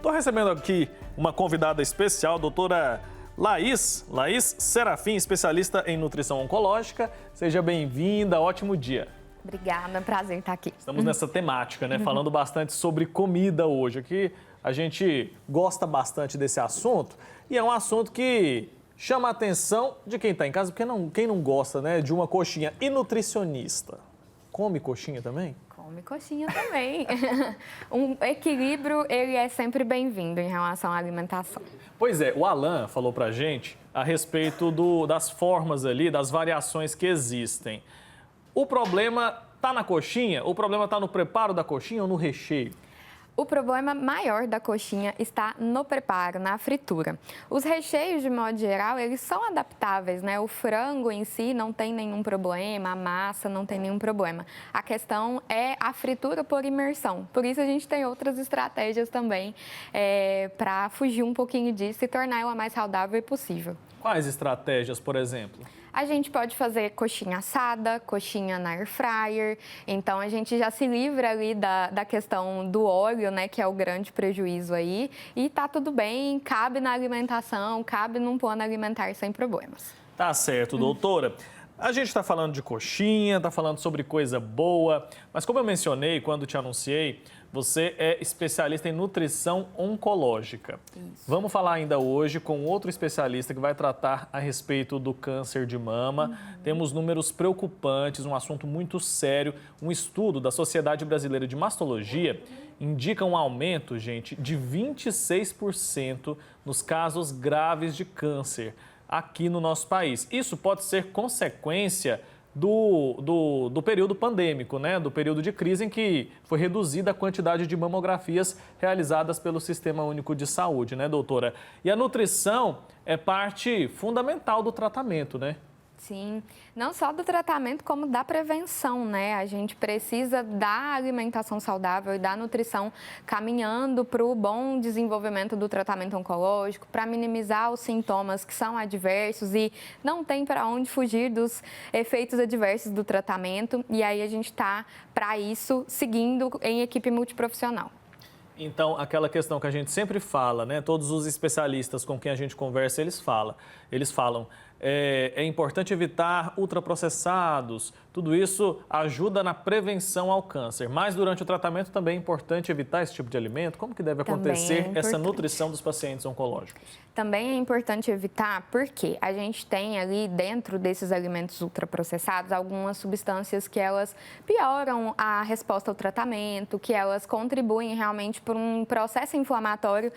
Estou recebendo aqui uma convidada especial, doutora Laís Serafim, especialista em nutrição oncológica. Seja bem-vinda, ótimo dia. Obrigada, prazer estar aqui. Estamos nessa temática, né? Falando bastante sobre comida hoje. Aqui a gente gosta bastante desse assunto e é um assunto que chama a atenção de quem está em casa, porque quem não gosta, né, de uma coxinha. E nutricionista? Come coxinha também? Come coxinha também. Um equilíbrio, ele é sempre bem-vindo em relação à alimentação. Pois é, o Alan falou pra gente a respeito das formas ali, das variações que existem. O problema tá na coxinha? O problema tá no preparo da coxinha ou no recheio? O problema maior da coxinha está no preparo, na fritura. Os recheios, de modo geral, eles são adaptáveis, né? O frango em si não tem nenhum problema, a massa não tem nenhum problema. A questão é a fritura por imersão. Por isso a gente tem outras estratégias também para fugir um pouquinho disso e tornar ela mais saudável possível. Quais estratégias, por exemplo? A gente pode fazer coxinha assada, coxinha na air fryer, então a gente já se livra ali da questão do óleo, né, que é o grande prejuízo aí, e tá tudo bem, cabe na alimentação, cabe num plano alimentar sem problemas. Tá certo, doutora. A gente está falando de coxinha, está falando sobre coisa boa, mas como eu mencionei quando te anunciei, você é especialista em nutrição oncológica. Isso. Vamos falar ainda hoje com outro especialista que vai tratar a respeito do câncer de mama. Temos números preocupantes, um assunto muito sério. Um estudo da Sociedade Brasileira de Mastologia indica um aumento, gente, de 26% nos casos graves de câncer aqui no nosso país. Isso pode ser consequência do período pandêmico, né? Do período de crise em que foi reduzida a quantidade de mamografias realizadas pelo Sistema Único de Saúde, né, doutora? E a nutrição é parte fundamental do tratamento, né? Sim, não só do tratamento, como da prevenção, né? A gente precisa da alimentação saudável e da nutrição caminhando para o bom desenvolvimento do tratamento oncológico, para minimizar os sintomas que são adversos e não tem para onde fugir dos efeitos adversos do tratamento. E aí a gente está, para isso, seguindo em equipe multiprofissional. Então, aquela questão que a gente sempre fala, né? Todos os especialistas com quem a gente conversa, eles falam, é importante evitar ultraprocessados, tudo isso ajuda na prevenção ao câncer. Mas durante o tratamento também é importante evitar esse tipo de alimento. Como que deve acontecer essa nutrição dos pacientes oncológicos? Também é importante evitar porque a gente tem ali dentro desses alimentos ultraprocessados algumas substâncias que elas pioram a resposta ao tratamento, que elas contribuem realmente para um processo inflamatório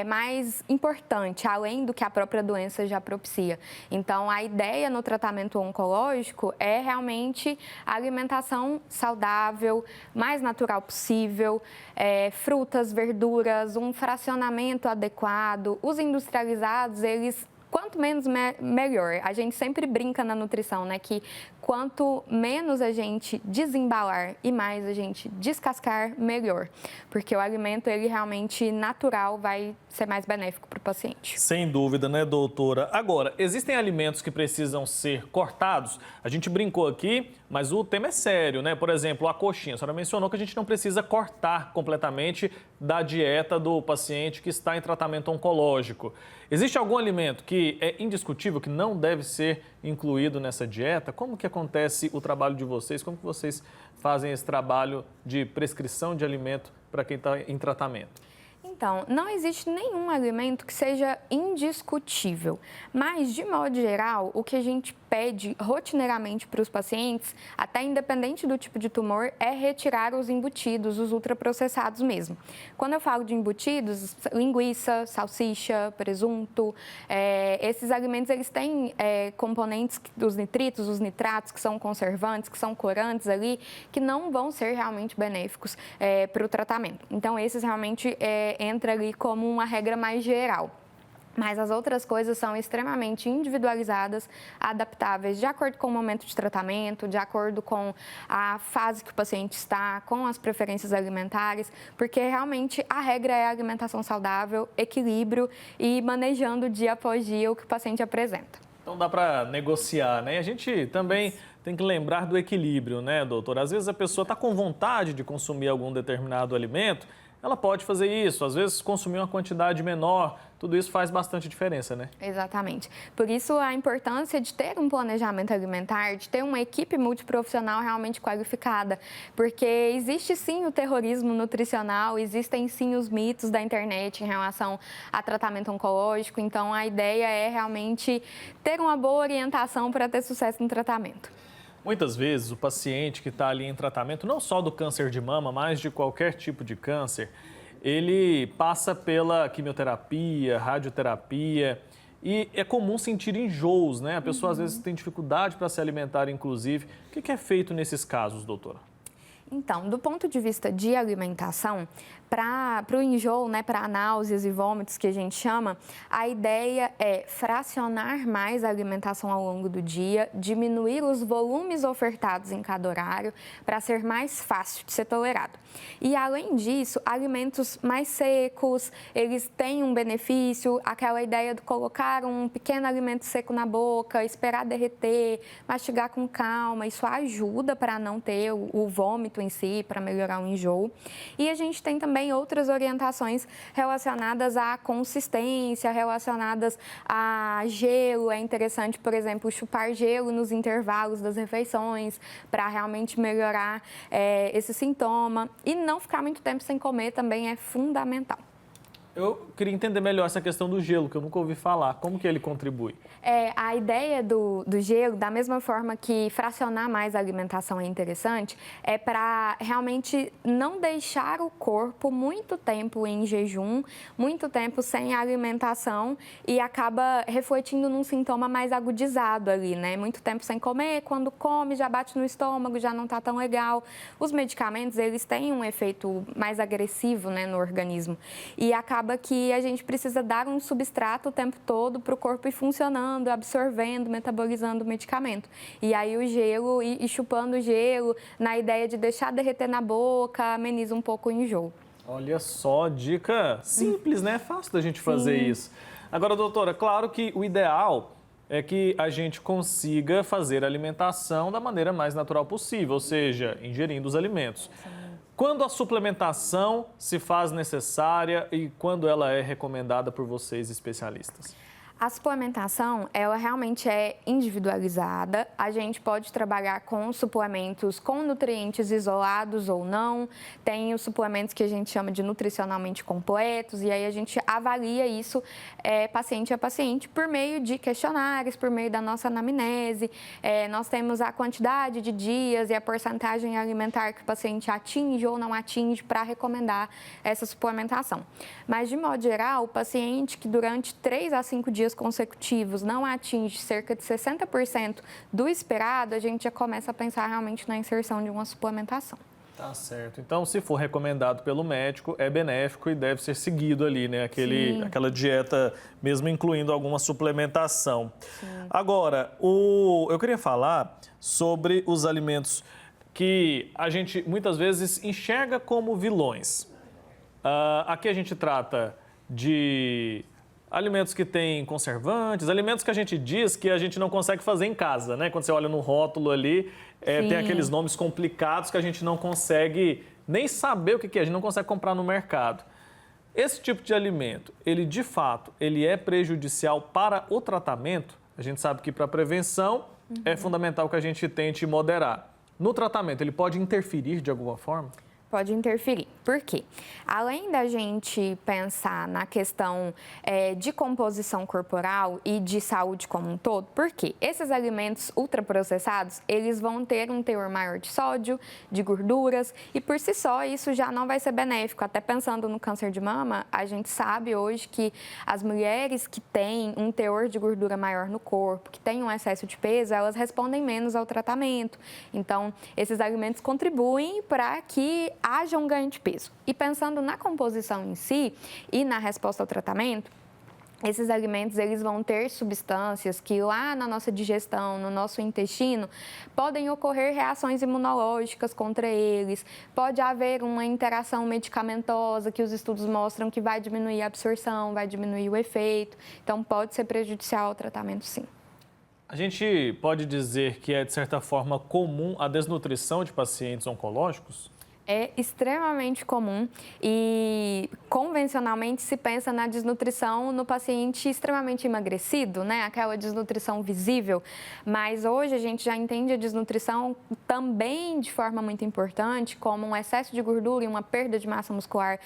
mais importante, além do que a própria doença já propicia. Então, a ideia no tratamento oncológico é realmente a alimentação saudável, mais natural possível, frutas, verduras, um fracionamento adequado. Os industrializados, eles, quanto menos, melhor. A gente sempre brinca na nutrição, né, que quanto menos a gente desembalar e mais a gente descascar, melhor. Porque o alimento, ele realmente natural, vai ser mais benéfico para o paciente. Sem dúvida, né, doutora? Agora, existem alimentos que precisam ser cortados? A gente brincou aqui, mas o tema é sério, né? Por exemplo, a coxinha. A senhora mencionou que a gente não precisa cortar completamente da dieta do paciente que está em tratamento oncológico. Existe algum alimento que é indiscutível, que não deve ser incluído nessa dieta? Como que acontece o trabalho de vocês? Como que vocês fazem esse trabalho de prescrição de alimento para quem está em tratamento? Então, não existe nenhum alimento que seja indiscutível, mas, de modo geral, o que a gente pede rotineiramente para os pacientes, até independente do tipo de tumor, é retirar os embutidos, os ultraprocessados mesmo. Quando eu falo de embutidos, linguiça, salsicha, presunto, esses alimentos, eles têm componentes dos nitritos, os nitratos, que são conservantes, que são corantes ali, que não vão ser realmente benéficos para o tratamento. Então, esses realmente entra ali como uma regra mais geral. Mas as outras coisas são extremamente individualizadas, adaptáveis de acordo com o momento de tratamento, de acordo com a fase que o paciente está, com as preferências alimentares, porque realmente a regra é a alimentação saudável, equilíbrio e manejando dia após dia o que o paciente apresenta. Então dá para negociar, né? E a gente também tem que lembrar do equilíbrio, né, doutor? Às vezes a pessoa está com vontade de consumir algum determinado alimento, ela pode fazer isso. Às vezes, consumir uma quantidade menor, tudo isso faz bastante diferença, né? Exatamente. Por isso, a importância de ter um planejamento alimentar, de ter uma equipe multiprofissional realmente qualificada, porque existe sim o terrorismo nutricional, existem sim os mitos da internet em relação a tratamento oncológico, então a ideia é realmente ter uma boa orientação para ter sucesso no tratamento. Muitas vezes, o paciente que está ali em tratamento, não só do câncer de mama, mas de qualquer tipo de câncer, ele passa pela quimioterapia, radioterapia e é comum sentir enjoos, né? A pessoa às vezes tem dificuldade para se alimentar, inclusive. O que é feito nesses casos, doutora? Então, do ponto de vista de alimentação, para o enjoo, né, para náuseas e vômitos que a gente chama, a ideia é fracionar mais a alimentação ao longo do dia, diminuir os volumes ofertados em cada horário para ser mais fácil de ser tolerado. E além disso, alimentos mais secos, eles têm um benefício, aquela ideia de colocar um pequeno alimento seco na boca, esperar derreter, mastigar com calma, isso ajuda para não ter o vômito em si, para melhorar o enjoo. E a gente tem também outras orientações relacionadas à consistência, relacionadas a gelo. É interessante, por exemplo, chupar gelo nos intervalos das refeições para realmente melhorar esse sintoma. E não ficar muito tempo sem comer também é fundamental. Eu queria entender melhor essa questão do gelo, que eu nunca ouvi falar. Como que ele contribui? A ideia do gelo, da mesma forma que fracionar mais a alimentação é interessante, é para realmente não deixar o corpo muito tempo em jejum, muito tempo sem alimentação e acaba refletindo num sintoma mais agudizado ali, né? Muito tempo sem comer, quando come já bate no estômago, já não está tão legal. Os medicamentos, eles têm um efeito mais agressivo, né, no organismo e acaba que a gente precisa dar um substrato o tempo todo para o corpo ir funcionando, absorvendo, metabolizando o medicamento. E aí o gelo, e chupando o gelo, na ideia de deixar derreter na boca, ameniza um pouco o enjoo. Olha só, dica simples, né? Fácil da gente fazer isso. Agora, doutora, claro que o ideal é que a gente consiga fazer a alimentação da maneira mais natural possível, ou seja, ingerindo os alimentos. Quando a suplementação se faz necessária e quando ela é recomendada por vocês, especialistas? A suplementação, ela realmente é individualizada. A gente pode trabalhar com suplementos com nutrientes isolados ou não. Tem os suplementos que a gente chama de nutricionalmente completos e aí a gente avalia isso paciente a paciente por meio de questionários, por meio da nossa anamnese. Nós temos a quantidade de dias e a porcentagem alimentar que o paciente atinge ou não atinge para recomendar essa suplementação. Mas, de modo geral, o paciente que durante 3 a 5 dias consecutivos não atinge cerca de 60% do esperado, a gente já começa a pensar realmente na inserção de uma suplementação. Tá certo. Então, se for recomendado pelo médico, é benéfico e deve ser seguido ali, né? Aquela dieta, mesmo incluindo alguma suplementação. Sim. Agora, eu queria falar sobre os alimentos que a gente muitas vezes enxerga como vilões. Aqui a gente trata de alimentos que têm conservantes, alimentos que a gente diz que a gente não consegue fazer em casa, né? Quando você olha no rótulo ali, tem aqueles nomes complicados que a gente não consegue nem saber o que é, a gente não consegue comprar no mercado. Esse tipo de alimento, ele de fato, ele é prejudicial para o tratamento? A gente sabe que para a prevenção é fundamental que a gente tente moderar. No tratamento, ele pode interferir de alguma forma? Pode interferir. Por quê? Além da gente pensar na questão de composição corporal e de saúde como um todo, por quê? Esses alimentos ultraprocessados, eles vão ter um teor maior de sódio, de gorduras, e por si só isso já não vai ser benéfico. Até pensando no câncer de mama, a gente sabe hoje que as mulheres que têm um teor de gordura maior no corpo, que têm um excesso de peso, elas respondem menos ao tratamento. Então, esses alimentos contribuem para que haja um ganho de peso. E pensando na composição em si e na resposta ao tratamento, esses alimentos eles vão ter substâncias que lá na nossa digestão, no nosso intestino, podem ocorrer reações imunológicas contra eles, pode haver uma interação medicamentosa que os estudos mostram que vai diminuir a absorção, vai diminuir o efeito, então pode ser prejudicial ao tratamento sim. A gente pode dizer que é, de certa forma, comum a desnutrição de pacientes oncológicos? É extremamente comum e convencionalmente se pensa na desnutrição no paciente extremamente emagrecido, né? Aquela desnutrição visível, mas hoje a gente já entende a desnutrição também de forma muito importante, como um excesso de gordura e uma perda de massa muscular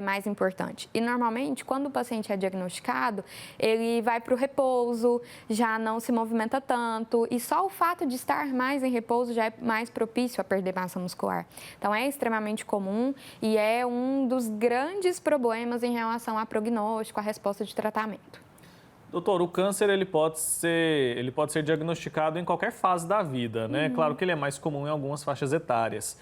mais importante. E normalmente, quando o paciente é diagnosticado, ele vai para o repouso, já não se movimenta tanto e só o fato de estar mais em repouso já é mais propício a perder massa muscular. Então, é extremamente comum e é um dos grandes problemas em relação a prognóstico, a resposta de tratamento. Doutor, o câncer ele pode ser diagnosticado em qualquer fase da vida, né? Claro que ele é mais comum em algumas faixas etárias.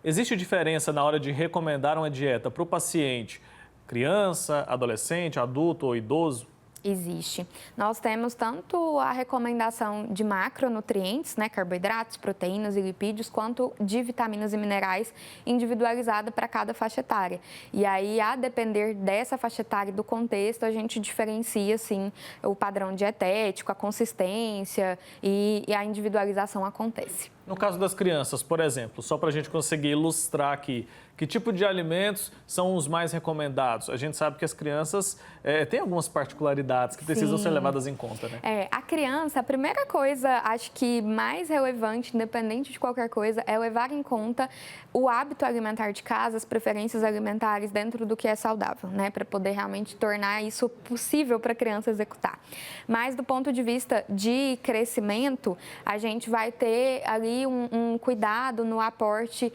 Existe diferença na hora de recomendar uma dieta para o paciente, criança, adolescente, adulto ou idoso? Existe. Nós temos tanto a recomendação de macronutrientes, né, carboidratos, proteínas e lipídios, quanto de vitaminas e minerais individualizada para cada faixa etária. E aí, a depender dessa faixa etária e do contexto, a gente diferencia, sim, o padrão dietético, a consistência e a individualização acontece. No caso das crianças, por exemplo, só para a gente conseguir ilustrar aqui, que tipo de alimentos são os mais recomendados? A gente sabe que as crianças têm algumas particularidades que precisam ser levadas em conta, né? A criança, a primeira coisa, acho que mais relevante, independente de qualquer coisa, é levar em conta o hábito alimentar de casa, as preferências alimentares dentro do que é saudável, né? Para poder realmente tornar isso possível para a criança executar. Mas do ponto de vista de crescimento, a gente vai ter ali um cuidado no aporte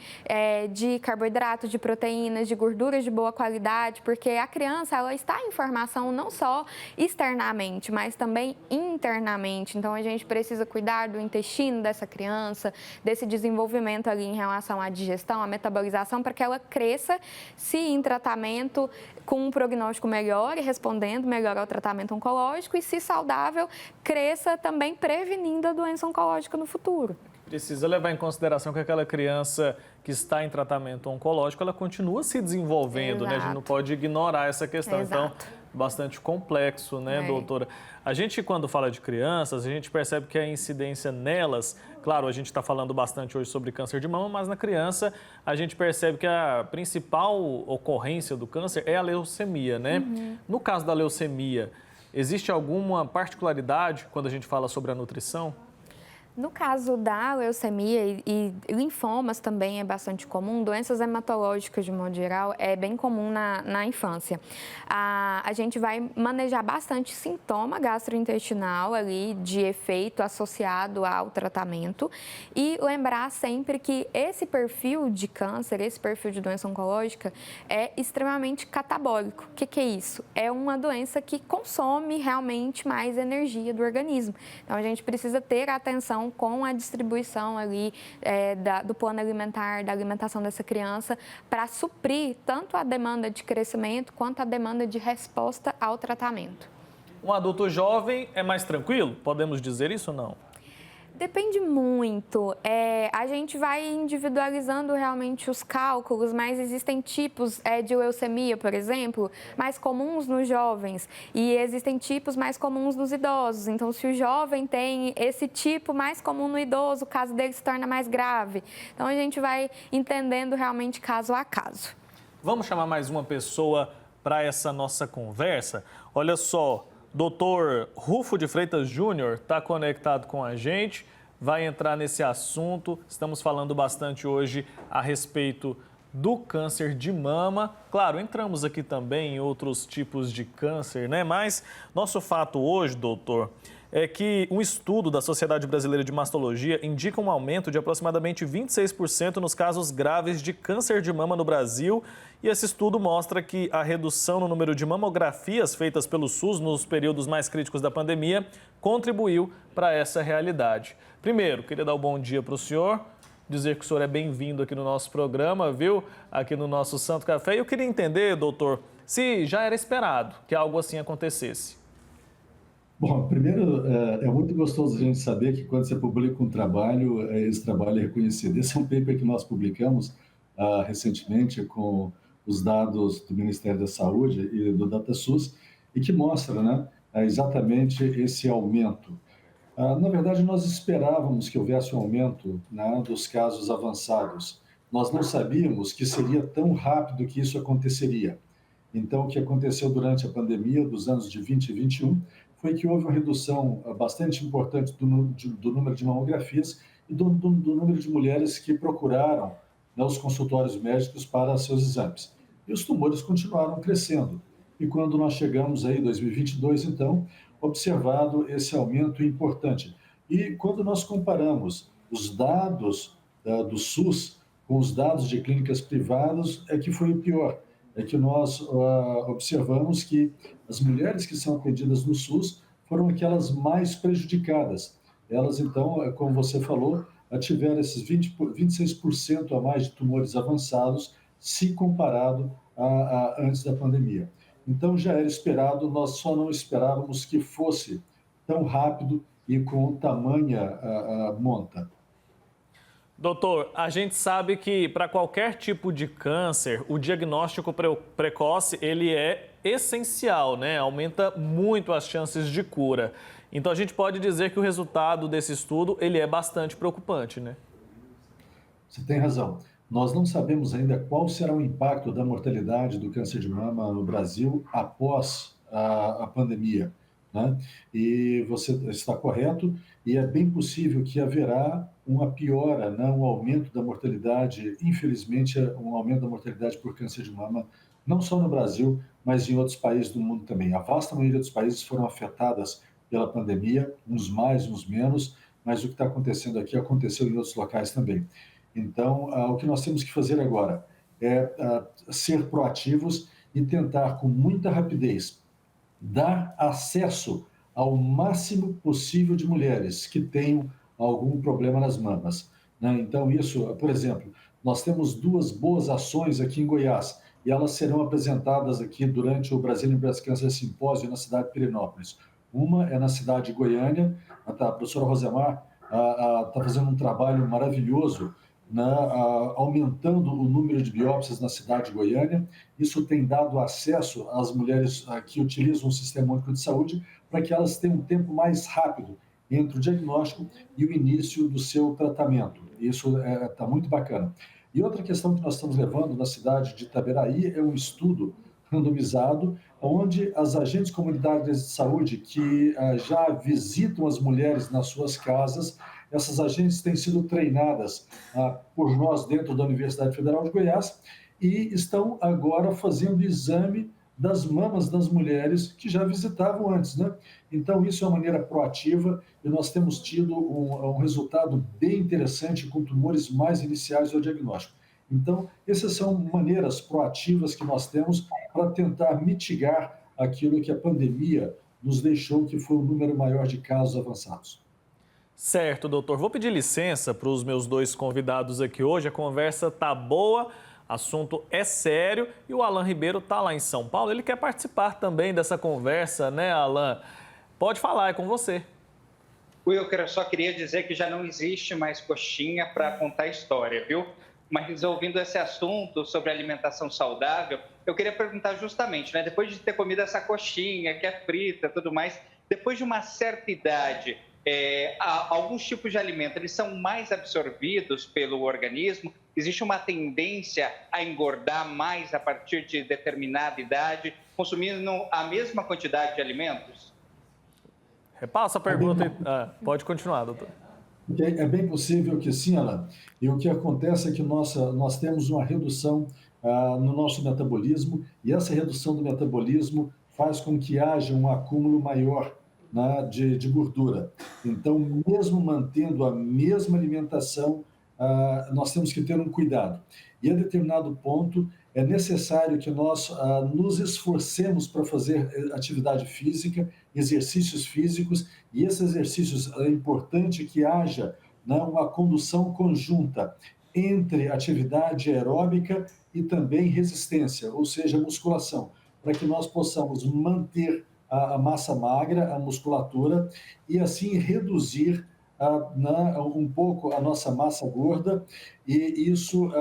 de carboidratos, de proteínas, de gorduras de boa qualidade, porque a criança ela está em formação não só externamente, mas também internamente. Então a gente precisa cuidar do intestino dessa criança, desse desenvolvimento ali em relação à digestão, à metabolização, para que ela cresça, se em tratamento com um prognóstico melhor e respondendo melhor ao tratamento oncológico, e se saudável, cresça também prevenindo a doença oncológica no futuro. Precisa levar em consideração que aquela criança que está em tratamento oncológico, ela continua se desenvolvendo, né? A gente não pode ignorar essa questão. Exato. Então, bastante complexo, né, doutora? A gente, quando fala de crianças, a gente percebe que a incidência nelas, claro, a gente está falando bastante hoje sobre câncer de mama, mas na criança a gente percebe que a principal ocorrência do câncer é a leucemia, né? No caso da leucemia, existe alguma particularidade quando a gente fala sobre a nutrição? No caso da leucemia e linfomas também é bastante comum, doenças hematológicas de modo geral é bem comum na infância. A gente vai manejar bastante sintoma gastrointestinal ali de efeito associado ao tratamento e lembrar sempre que esse perfil de câncer, esse perfil de doença oncológica é extremamente catabólico. O que é isso? É uma doença que consome realmente mais energia do organismo. Então a gente precisa ter atenção com a distribuição ali do plano alimentar, da alimentação dessa criança, para suprir tanto a demanda de crescimento quanto a demanda de resposta ao tratamento. Um adulto jovem é mais tranquilo? Podemos dizer isso ou não? Depende muito. A gente vai individualizando realmente os cálculos, mas existem tipos de leucemia, por exemplo, mais comuns nos jovens e existem tipos mais comuns nos idosos. Então, se o jovem tem esse tipo mais comum no idoso, o caso dele se torna mais grave. Então, a gente vai entendendo realmente caso a caso. Vamos chamar mais uma pessoa para essa nossa conversa? Olha só. Doutor Rufo de Freitas Júnior está conectado com a gente, vai entrar nesse assunto. Estamos falando bastante hoje a respeito do câncer de mama. Claro, entramos aqui também em outros tipos de câncer, né? Mas nosso fato hoje, doutor, é que um estudo da Sociedade Brasileira de Mastologia indica um aumento de aproximadamente 26% nos casos graves de câncer de mama no Brasil. E esse estudo mostra que a redução no número de mamografias feitas pelo SUS nos períodos mais críticos da pandemia contribuiu para essa realidade. Primeiro, queria dar um bom dia para o senhor, dizer que o senhor é bem-vindo aqui no nosso programa, viu? Aqui no nosso Santo Café. E eu queria entender, doutor, se já era esperado que algo assim acontecesse. Bom, primeiro, é muito gostoso a gente saber que quando você publica um trabalho, esse trabalho é reconhecido. Esse é um paper que nós publicamos recentemente com os dados do Ministério da Saúde e do DataSUS e que mostra, né, exatamente esse aumento. Na verdade, nós esperávamos que houvesse um aumento, né, dos casos avançados nós não sabíamos que seria tão rápido que isso aconteceria. Então, o que aconteceu durante a pandemia dos anos de 20 e 21 foi que houve uma redução bastante importante do número de mamografias e do número de mulheres que procuraram, né, os consultórios médicos para seus exames. E os tumores continuaram crescendo. E quando nós chegamos aí em 2022, então, observado esse aumento importante. E quando nós comparamos os dados do SUS com os dados de clínicas privadas, é que foi o pior. É que nós observamos que as mulheres que são atendidas no SUS foram aquelas mais prejudicadas. Elas, então, como você falou, tiveram esses 26% a mais de tumores avançados, se comparado a antes da pandemia. Então, já era esperado, nós só não esperávamos que fosse tão rápido e com tamanha monta. Doutor, a gente sabe que para qualquer tipo de câncer, o diagnóstico precoce ele é essencial, né? Aumenta muito as chances de cura. Então a gente pode dizer que o resultado desse estudo ele é bastante preocupante, né? Você tem razão. Nós não sabemos ainda qual será o impacto da mortalidade do câncer de mama no Brasil após a pandemia, né? E você está correto, e é bem possível que haverá uma piora, né? Um aumento da mortalidade, infelizmente, um aumento da mortalidade por câncer de mama, não só no Brasil, mas em outros países do mundo também. A vasta maioria dos países foram afetadas pela pandemia, uns mais, uns menos, mas o que está acontecendo aqui aconteceu em outros locais também. Então, o que nós temos que fazer agora é ser proativos e tentar, com muita rapidez, dar acesso ao máximo possível de mulheres que tenham algum problema nas mamas, né? Então, isso, por exemplo, nós temos duas boas ações aqui em Goiás e elas serão apresentadas aqui durante o Brazilian Breast Cancer Symposium na cidade de Pirenópolis. Uma é na cidade de Goiânia, a professora Rosemar está fazendo um trabalho maravilhoso, né, aumentando o número de biópsias na cidade de Goiânia. Isso tem dado acesso às mulheres que utilizam o Sistema Único de Saúde para que elas tenham um tempo mais rápido entre o diagnóstico e o início do seu tratamento. Isso está muito bacana. E outra questão que nós estamos levando na cidade de Itaberaí é um estudo randomizado, onde as agentes comunitárias de saúde que já visitam as mulheres nas suas casas, essas agentes têm sido treinadas por nós dentro da Universidade Federal de Goiás e estão agora fazendo exame das mamas das mulheres que já visitavam antes, né? Então, isso é uma maneira proativa e nós temos tido um resultado bem interessante com tumores mais iniciais do diagnóstico. Então, essas são maneiras proativas que nós temos para tentar mitigar aquilo que a pandemia nos deixou, que foi um número maior de casos avançados. Certo, doutor. Vou pedir licença para os meus dois convidados aqui hoje. A conversa tá boa, assunto é sério e o Alan Ribeiro tá lá em São Paulo. Ele quer participar também dessa conversa, né, Alan? Pode falar, é com você. Wilker, eu só queria dizer que já não existe mais coxinha para contar história, viu? Mas ouvindo esse assunto sobre alimentação saudável, eu queria perguntar justamente, né? Depois de ter comido essa coxinha que é frita e tudo mais, depois de uma certa idade, alguns tipos de alimento, eles são mais absorvidos pelo organismo? Existe uma tendência a engordar mais a partir de determinada idade, consumindo a mesma quantidade de alimentos? Repassa a pergunta. Pode continuar, doutor. É bem possível que sim, Alan. E o que acontece é que nós temos uma redução no nosso metabolismo, e essa redução do metabolismo faz com que haja um acúmulo maior, né, de gordura. Então, mesmo mantendo a mesma alimentação, nós temos que ter um cuidado. E a determinado ponto é necessário que nós nos esforcemos para fazer atividade física, exercícios físicos, e esses exercícios é importante que haja, né, uma condução conjunta entre atividade aeróbica e também resistência, ou seja, musculação, para que nós possamos manter a massa magra, a musculatura, e assim reduzir um pouco a nossa massa gorda, e isso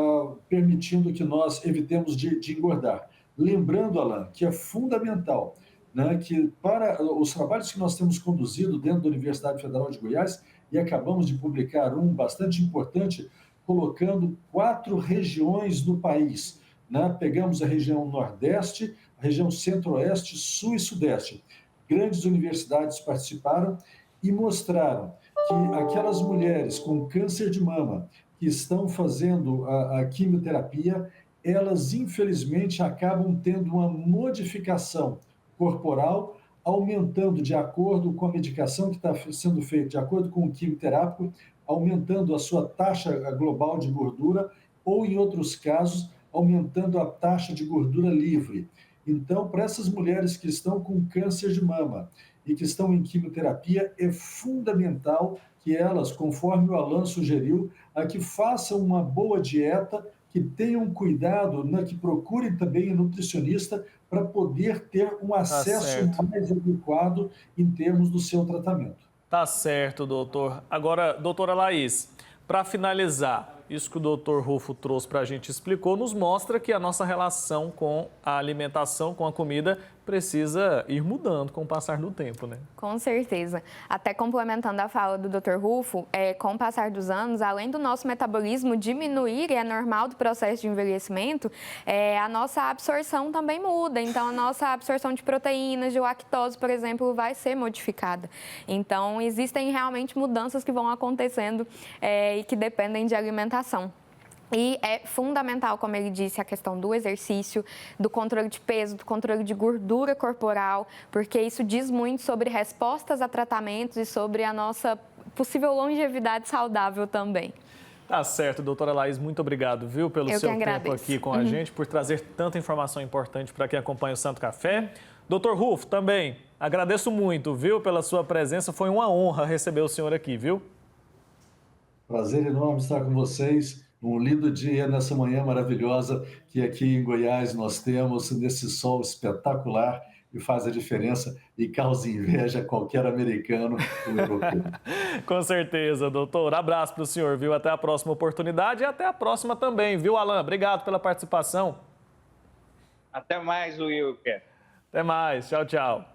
permitindo que nós evitemos de engordar. Lembrando, Alan, que é fundamental, né, que para os trabalhos que nós temos conduzido dentro da Universidade Federal de Goiás, e acabamos de publicar um bastante importante, colocando 4 regiões do país, né? Pegamos a região Nordeste, a região Centro-Oeste, Sul e Sudeste. Grandes universidades participaram e mostraram que aquelas mulheres com câncer de mama que estão fazendo a quimioterapia, elas infelizmente acabam tendo uma modificação corporal, aumentando de acordo com a medicação que está sendo feita, de acordo com o quimioterápico, aumentando a sua taxa global de gordura ou, em outros casos, aumentando a taxa de gordura livre. Então, para essas mulheres que estão com câncer de mama e que estão em quimioterapia, é fundamental que elas, conforme o Alan sugeriu, que façam uma boa dieta, que tenham cuidado, né, que procurem também um nutricionista para poder ter um acesso mais adequado em termos do seu tratamento. Tá certo, doutor. Agora, doutora Laís, para finalizar, isso que o doutor Rufo trouxe para a gente, explicou, nos mostra que a nossa relação com a alimentação, com a comida, precisa ir mudando com o passar do tempo, né? Com certeza. Até complementando a fala do Dr. Rufo, com o passar dos anos, além do nosso metabolismo diminuir, e é normal do processo de envelhecimento, a nossa absorção também muda. Então, a nossa absorção de proteínas, de lactose, por exemplo, vai ser modificada. Então, existem realmente mudanças que vão acontecendo e que dependem de alimentação. E é fundamental, como ele disse, a questão do exercício, do controle de peso, do controle de gordura corporal, porque isso diz muito sobre respostas a tratamentos e sobre a nossa possível longevidade saudável também. Tá certo, doutora Laís, muito obrigado, viu, pelo seu tempo aqui com a gente, por trazer tanta informação importante para quem acompanha o Santo Café. Doutor Rufo, também agradeço muito, viu, pela sua presença, foi uma honra receber o senhor aqui, viu? Prazer enorme estar com vocês. Um lindo dia nessa manhã maravilhosa que aqui em Goiás nós temos, nesse sol espetacular que faz a diferença e causa inveja a qualquer americano ou europeu. Com certeza, doutor. Abraço para o senhor, viu? Até a próxima oportunidade e até a próxima também, viu, Alan? Obrigado pela participação. Até mais, Wilker. Até mais. Tchau, tchau.